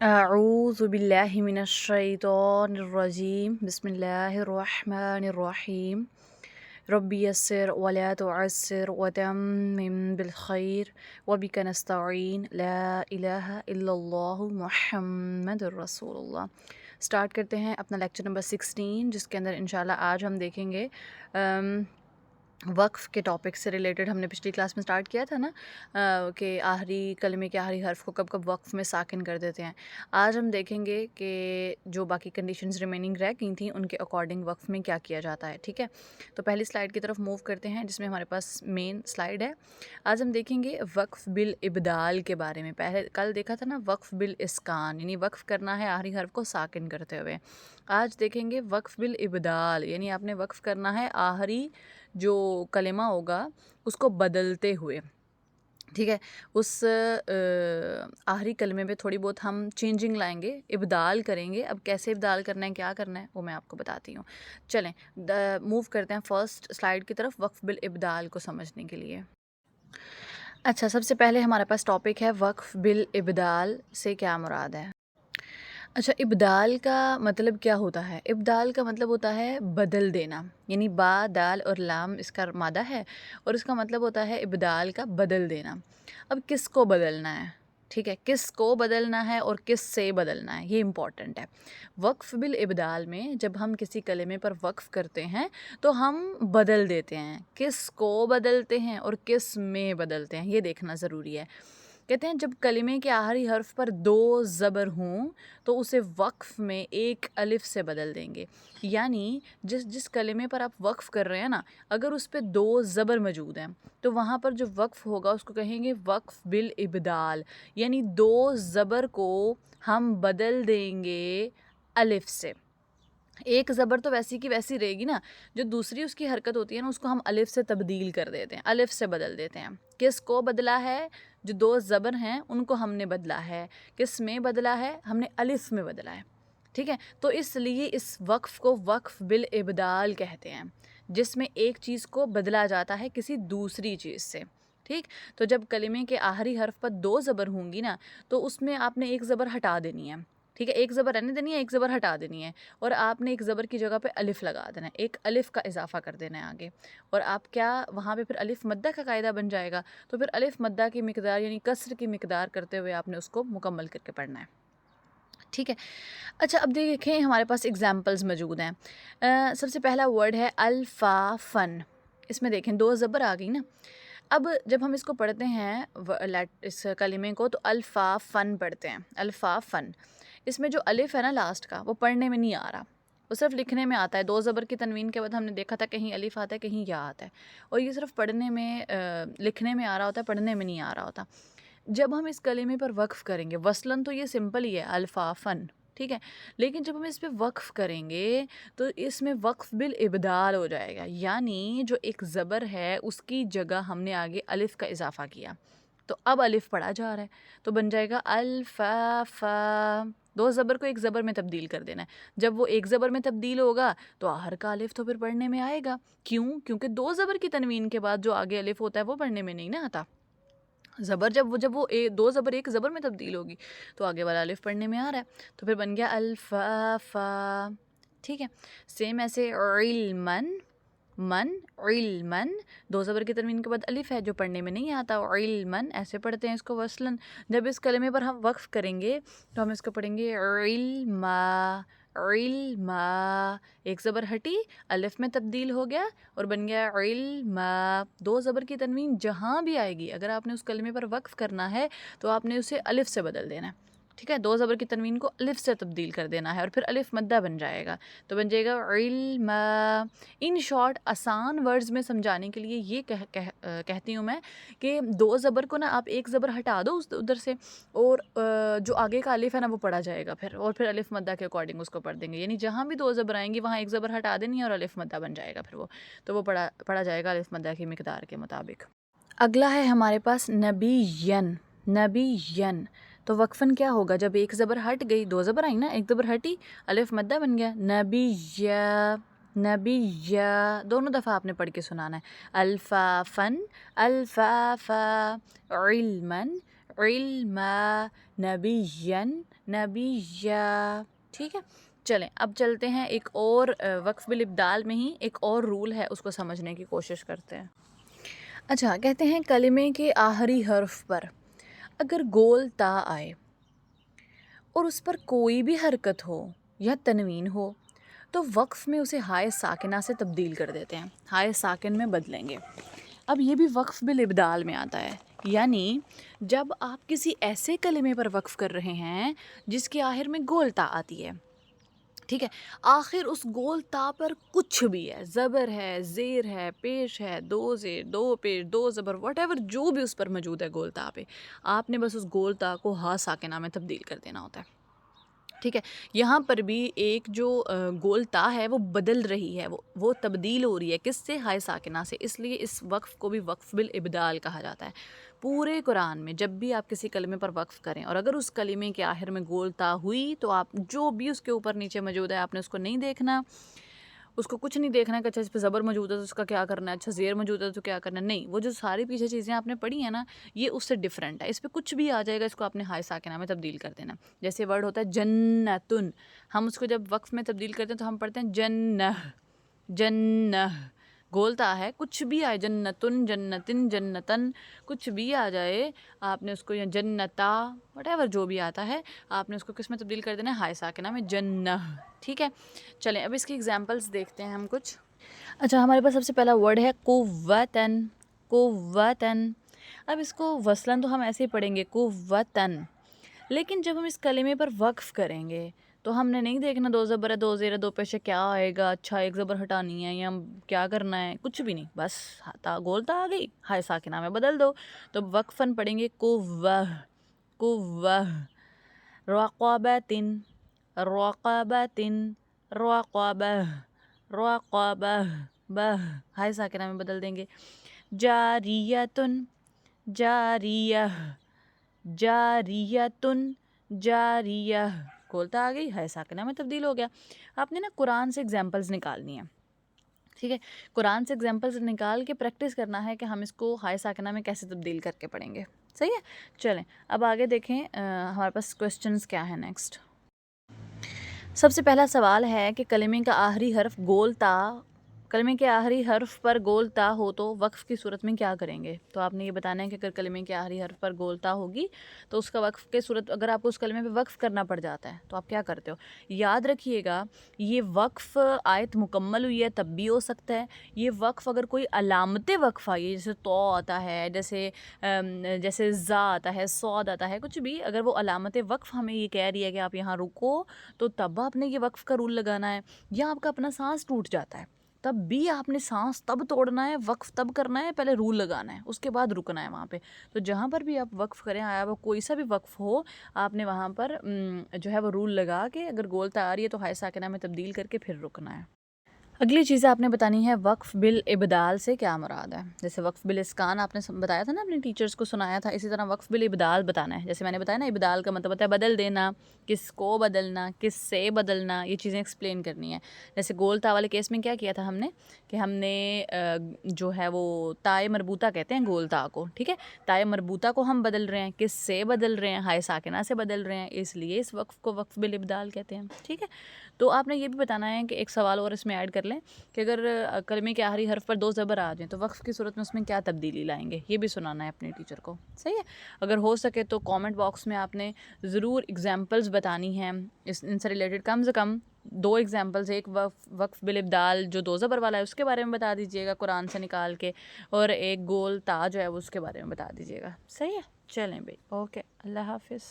اعوذ باللہ من الشیطان الرجیم بسم اللہ الرحمن الرحیم ربی یسر ولا تعسر وتمم بالخیر وبک نستعین لا الہ الا اللہ محمد الرسول اللہ۔ سٹارٹ کرتے ہیں اپنا لیکچر نمبر 16، جس کے اندر انشاءاللہ آج ہم دیکھیں گے وقف کے ٹاپک سے ریلیٹڈ۔ ہم نے پچھلی کلاس میں سٹارٹ کیا تھا نا کہ آخری کلمے کے آخری حرف کو کب کب وقف میں ساکن کر دیتے ہیں۔ آج ہم دیکھیں گے کہ جو باقی کنڈیشنز ریمیننگ رہ گئی تھیں ان کے اکارڈنگ وقف میں کیا کیا جاتا ہے، ٹھیک ہے۔ تو پہلی سلائیڈ کی طرف موو کرتے ہیں جس میں ہمارے پاس مین سلائیڈ ہے۔ آج ہم دیکھیں گے وقف بالابدال کے بارے میں۔ پہلے کل دیکھا تھا نا وقف بالاسکان، یعنی وقف کرنا ہے آخری حرف کو ساکن کرتے ہوئے۔ آج دیکھیں گے وقف بالابدال، یعنی آپ نے وقف کرنا ہے آخری جو کلمہ ہوگا اس کو بدلتے ہوئے، ٹھیک ہے۔ اس آخری کلمے میں تھوڑی بہت ہم چینجنگ لائیں گے، ابدال کریں گے۔ اب کیسے ابدال کرنا ہے، کیا کرنا ہے، وہ میں آپ کو بتاتی ہوں۔ چلیں موو کرتے ہیں فرسٹ سلائیڈ کی طرف وقف بالابدال کو سمجھنے کے لیے۔ اچھا، سب سے پہلے ہمارے پاس ٹاپک ہے وقف بالابدال سے کیا مراد ہے۔ اچھا، ابدال کا مطلب کیا ہوتا ہے؟ ابدال کا مطلب ہوتا ہے بدل دینا، یعنی با دال اور لام اس کا مادہ ہے اور اس کا مطلب ہوتا ہے ابدال کا بدل دینا۔ اب کس کو بدلنا ہے، ٹھیک ہے، کس کو بدلنا ہے اور کس سے بدلنا ہے، یہ امپورٹنٹ ہے۔ وقف بالابدال میں جب ہم کسی کلمے پر وقف کرتے ہیں تو ہم بدل دیتے ہیں۔ کس کو بدلتے ہیں اور کس میں بدلتے ہیں، یہ دیکھنا ضروری ہے۔ کہتے ہیں جب کلمے کے آخری حرف پر دو زبر ہوں تو اسے وقف میں ایک الف سے بدل دیں گے، یعنی جس کلمے پر آپ وقف کر رہے ہیں نا، اگر اس پہ دو زبر موجود ہیں تو وہاں پر جو وقف ہوگا اس کو کہیں گے وقف بالابدال، یعنی دو زبر کو ہم بدل دیں گے الف سے۔ ایک زبر تو ویسی کی ویسی رہے گی نا، جو دوسری اس کی حرکت ہوتی ہے نا اس کو ہم الف سے تبدیل کر دیتے ہیں، الف سے بدل دیتے ہیں۔ کس کو بدلا ہے؟ جو دو زبر ہیں ان کو ہم نے بدلا ہے۔ کس میں بدلا ہے؟ ہم نے الف میں بدلا ہے، ٹھیک ہے۔ تو اس لیے اس وقف کو وقف بالابدال کہتے ہیں، جس میں ایک چیز کو بدلا جاتا ہے کسی دوسری چیز سے، ٹھیک۔ تو جب کلمے کے آخری حرف پر دو زبر ہوں گی نا تو اس میں آپ نے ایک زبر ہٹا دینی ہے، ٹھیک ہے، ایک زبر رہنے دینی ہے، ایک زبر ہٹا دینی ہے، اور آپ نے ایک زبر کی جگہ پہ الف لگا دینا ہے، ایک الف کا اضافہ کر دینا ہے آگے، اور آپ کیا وہاں پہ پھر الف مدہ کا قاعدہ بن جائے گا۔ تو پھر الف مدہ کی مقدار یعنی کسر کی مقدار کرتے ہوئے آپ نے اس کو مکمل کر کے پڑھنا ہے، ٹھیک ہے۔ اچھا، اب دیکھیں ہمارے پاس اگزامپلز موجود ہیں۔ سب سے پہلا ورڈ ہے الفافن، اس میں دیکھیں دو زبر آ گئی نا۔ اب جب ہم اس کو پڑھتے ہیں اس کلمے کو تو الفافن پڑھتے ہیں، الفافن۔ اس میں جو الف ہے نا لاسٹ کا وہ پڑھنے میں نہیں آ رہا، وہ صرف لکھنے میں آتا ہے۔ دو زبر کی تنوین کے بعد ہم نے دیکھا تھا کہیں الف آتا ہے کہیں یا آتا ہے، اور یہ صرف پڑھنے میں لکھنے میں آ رہا ہوتا ہے، پڑھنے میں نہیں آ رہا ہوتا۔ جب ہم اس کلمے پر وقف کریں گے، وصلاً تو یہ سمپل ہی ہے الفافن، ٹھیک ہے، لیکن جب ہم اس پہ وقف کریں گے تو اس میں وقف بالابدال ہو جائے گا، یعنی جو ایک زبر ہے اس کی جگہ ہم نے آگے الف کا اضافہ کیا، تو اب الف پڑھا جا رہا ہے تو بن جائے گا الفافا۔ دو زبر کو ایک زبر میں تبدیل کر دینا ہے۔ جب وہ ایک زبر میں تبدیل ہوگا تو آخر کا الف تو پھر پڑھنے میں آئے گا، کیوں؟ کیونکہ دو زبر کی تنوین کے بعد جو آگے الف ہوتا ہے وہ پڑھنے میں نہیں نا آتا۔ زبر جب وہ دو زبر ایک زبر میں تبدیل ہوگی تو آگے والا الف پڑھنے میں آ رہا ہے، تو پھر بن گیا الفافا، ٹھیک ہے۔ سیم ایسے علمن، من، علمن، دو زبر کی تنوین کے بعد الف ہے جو پڑھنے میں نہیں آتا، علمن ایسے پڑھتے ہیں اس کو وصلاً۔ جب اس کلمے پر ہم وقف کریں گے تو ہم اس کو پڑھیں گے علما، علما، ایک زبر ہٹی الف میں تبدیل ہو گیا اور بن گیا علما۔ دو زبر کی تنوین جہاں بھی آئے گی اگر آپ نے اس کلمے پر وقف کرنا ہے تو آپ نے اسے الف سے بدل دینا ہے، ٹھیک ہے، دو زبر کی تنوین کو الف سے تبدیل کر دینا ہے اور پھر الف مدہ بن جائے گا، تو بن جائے گا علما۔ ان شارٹ آسان ورڈز میں سمجھانے کے لیے یہ کہتی ہوں میں کہ دو زبر کو نا آپ ایک زبر ہٹا دو ادھر سے، اور جو آگے کا الف ہے نا وہ پڑھا جائے گا پھر، اور پھر الف مدہ کے اکارڈنگ اس کو پڑھ دیں گے، یعنی جہاں بھی دو زبر آئیں گی وہاں ایک زبر ہٹا دینی ہے اور الف مدہ بن جائے گا پھر وہ، تو وہ پڑھا جائے گا الف مدہ کی مقدار کے مطابق۔ اگلا ہے ہمارے پاس نبیین، نبیین، تو وقفاً کیا ہوگا؟ جب ایک زبر ہٹ گئی، دو زبر آئی نا، ایک زبر ہٹی الف مدہ بن گیا نبیہ، نبیہ، دونوں دفعہ آپ نے پڑھ کے سنانا ہے، الفافن، الفافا، علمن، علما، نبیین، نبیّا. ٹھیک ہے, چلیں اب چلتے ہیں ایک اور وقف بالابدال میں ہی ایک اور رول ہے, اس کو سمجھنے کی کوشش کرتے ہیں. اچھا, کہتے ہیں کلمے کے آخری حرف پر اگر گول تا آئے اور اس پر کوئی بھی حرکت ہو یا تنوین ہو تو وقف میں اسے ہائے ساکنہ سے تبدیل کر دیتے ہیں, ہائے ساکن میں بدلیں گے. اب یہ بھی وقف بالابدال میں آتا ہے, یعنی جب آپ کسی ایسے کلمے پر وقف کر رہے ہیں جس کے آخر میں گول تا آتی ہے, ٹھیک ہے, آخر اس گول تا پر کچھ بھی ہے, زبر ہے, زیر ہے, پیش ہے, دو زیر, دو پیش, دو زبر, واٹ ایور جو بھی اس پر موجود ہے گول تا پہ, آپ نے بس اس گول تا کو ہا ساکنہ میں تبدیل کر دینا ہوتا ہے. ٹھیک ہے, یہاں پر بھی ایک جو گول تا ہے وہ بدل رہی ہے, وہ تبدیل ہو رہی ہے کس سے, ہائے ساکنہ سے, اس لیے اس وقف کو بھی وقف بالابدال کہا جاتا ہے. پورے قرآن میں جب بھی آپ کسی کلمے پر وقف کریں اور اگر اس کلمے کے آخر میں گول تا ہوئی تو آپ جو بھی اس کے اوپر نیچے موجود ہے آپ نے اس کو نہیں دیکھنا, اس کو کچھ نہیں دیکھنا کہ اچھا اس پہ زبر موجود ہے تو اس کا کیا کرنا ہے, اچھا زیر موجود ہے تو کیا کرنا ہے, نہیں, وہ جو ساری پیچھے چیزیں آپ نے پڑھی ہیں نا یہ اس سے ڈیفرنٹ ہے, اس پہ کچھ بھی آ جائے گا اس کو آپ نے ہائے ساکنہ میں تبدیل کر دینا. جیسے ورڈ ہوتا ہے جنتن, ہم اس کو جب وقف میں تبدیل کرتے ہیں تو ہم پڑھتے ہیں جنہ, جنہ, گول تا ہے, کچھ بھی آئے, جنتن, جنتن, جنتن, کچھ بھی آ جائے آپ نے اس کو, یا جنتا, وٹ ایور جو بھی آتا ہے آپ نے اس کو کس میں تبدیل کر دینا ہے, ہائے ساکنہ میں, جنہ. ٹھیک ہے, چلیں اب اس کی ایگزامپلس دیکھتے ہیں ہم کچھ. اچھا, ہمارے پاس سب سے پہلا ورڈ ہے قوتن, قوتن. اب اس کو وصلاً تو ہم ایسے ہی پڑھیں گے قوتن, لیکن جب ہم اس کلمے پر وقف کریں گے تو ہم نے نہیں دیکھنا دو زبر ہے, دو زیر ہے, دو پیش ہے, کیا آئے گا, اچھا ایک زبر ہٹانی ہے یا کیا کرنا ہے, کچھ بھی نہیں, بس گول تا آ گئی, ہائے ساکنہ میں بدل دو. تو وقفاً پڑھیں گے قوہ, قوہ, رقابتن, رقابتن, رقابہ, رقابہ, بہ, ہائے ساکنہ میں بدل دیں گے. جاریتن, جاریہ, جاریتن, جاریہ, گول تا آ گئی, ہائے ساکنہ میں تبدیل ہو گیا. آپ نے نا قرآن سے ایگزامپلز نکالنی ہیں, ٹھیک ہے, قرآن سے ایگزامپلز نکال کے پریکٹس کرنا ہے کہ ہم اس کو ہائے ساکنہ میں کیسے تبدیل کر کے پڑھیں گے. صحیح ہے, چلیں اب آگے دیکھیں ہمارے پاس کوسچنز کیا ہیں. نیکسٹ سب سے پہلا سوال ہے کہ کلمے کا آخری حرف گول تا, کلمے کے آخری حرف پر گول تا ہو تو وقف کی صورت میں کیا کریں گے. تو آپ نے یہ بتانا ہے کہ اگر کلمے کے آخری حرف پر گول تا ہوگی تو اس کا وقف کے صورت, اگر آپ کو اس کلمے پہ وقف کرنا پڑ جاتا ہے تو آپ کیا کرتے ہو. یاد رکھیے گا یہ وقف آیت مکمل ہوئی ہے تب بھی ہو سکتا ہے, یہ وقف اگر کوئی علامت وقف آئی ہے جیسے تو آتا ہے, جیسے زا آتا ہے, صاد آتا ہے, کچھ بھی اگر وہ علامت وقف ہمیں یہ کہہ رہی ہے کہ آپ یہاں رکو تو تب آپ نے یہ وقف کا رول لگانا ہے. یا آپ کا اپنا سانس ٹوٹ جاتا ہے تب بھی آپ نے سانس تب توڑنا ہے, وقف تب کرنا ہے, پہلے رول لگانا ہے, اس کے بعد رکنا ہے وہاں پہ. تو جہاں پر بھی آپ وقف کریں, آیا وہ کوئی سا بھی وقف ہو, آپ نے وہاں پر جو ہے وہ رول لگا کے اگر گول تا آ رہی ہے تو ہائے ساکنہ میں تبدیل کر کے پھر رکنا ہے. اگلی چیز آپ نے بتانی ہے وقف بالابدال سے کیا مراد ہے. جیسے وقف بالاسکان آپ نے بتایا تھا نا, اپنے ٹیچرز کو سنایا تھا, اسی طرح وقف بالابدال بتانا ہے. جیسے میں نے بتایا نا ابدال کا مطلب ہوتا ہے بدل دینا, کس کو بدلنا, کس سے بدلنا, یہ چیزیں ایکسپلین کرنی ہے. جیسے گول تا والے کیس میں کیا کیا تھا ہم نے کہ ہم نے جو ہے وہ تائے مربوطہ کہتے ہیں گول تا کو, ٹھیک ہے, تائے مربوطہ کو ہم بدل رہے ہیں, کس سے بدل رہے ہیں, ہائے ساکنہ سے بدل رہے ہیں, اس لیے اس وقف کو وقف بالابدال کہتے ہیں. ٹھیک ہے, تو آپ نے یہ بھی بتانا ہے کہ ایک سوال اور اس میں ایڈ کر لیں کہ اگر کلمے کے آخری حرف پر دو زبر آ جائیں تو وقف کی صورت میں اس میں کیا تبدیلی لائیں گے, یہ بھی سنانا ہے اپنے ٹیچر کو. صحیح ہے, اگر ہو سکے تو کامنٹ باکس میں آپ نے ضرور ایگزامپلز بتانی ہیں ان سے ریلیٹڈ, کم سے کم 2 ایگزامپلز, ایک وقف بالابدال جو 2 زبر والا ہے اس کے بارے میں بتا دیجیے گا قرآن سے نکال کے, اور ایک گول تا جو ہے اس کے بارے میں بتا دیجیے گا. صحیح ہے, چلیں بھائی, اوکے, اللہ حافظ.